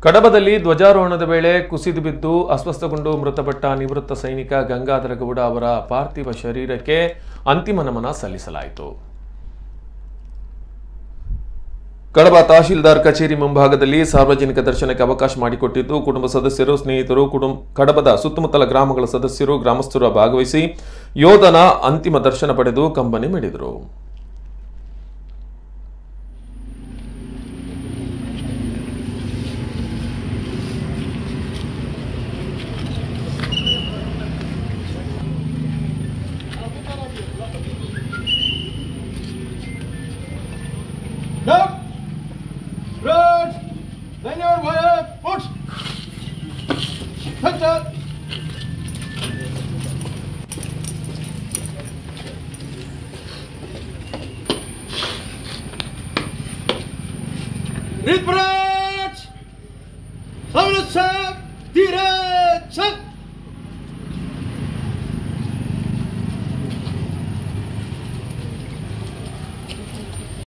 ಕಡಬದಲ್ಲಿ ಧ್ವಜಾರೋಹಣದ ವೇಳೆ ಕುಸಿದು ಬಿದ್ದು ಅಸ್ವಸ್ಥಗೊಂಡು ಮೃತಪಟ್ಟ ನಿವೃತ್ತ ಸೈನಿಕ ಗಂಗಾಧರ ಗೌಡ ಅವರ ಪಾರ್ಥಿವ ಶರೀರಕ್ಕೆ ಅಂತಿಮ ನಮನ ಸಲ್ಲಿಸಲಾಯಿತು. ಕಡಬ ತಹಶೀಲ್ದಾರ್ ಕಚೇರಿ ಮುಂಭಾಗದಲ್ಲಿ ಸಾರ್ವಜನಿಕ ದರ್ಶನಕ್ಕೆ ಅವಕಾಶ ಮಾಡಿಕೊಟ್ಟಿದ್ದು, ಕುಟುಂಬ ಸದಸ್ಯರು, ಸ್ನೇಹಿತರು, ಕಡಬದ ಸುತ್ತಮುತ್ತಲ ಗ್ರಾಮಗಳ ಸದಸ್ಯರು, ಗ್ರಾಮಸ್ಥರು ಭಾಗವಹಿಸಿ ಯೋಧನ ಅಂತಿಮ ದರ್ಶನ ಪಡೆದು ಕಂಬನಿ ಮಿಡಿದರು. Then your wire, push. Touch up. Read bridge. Sound set. Direct.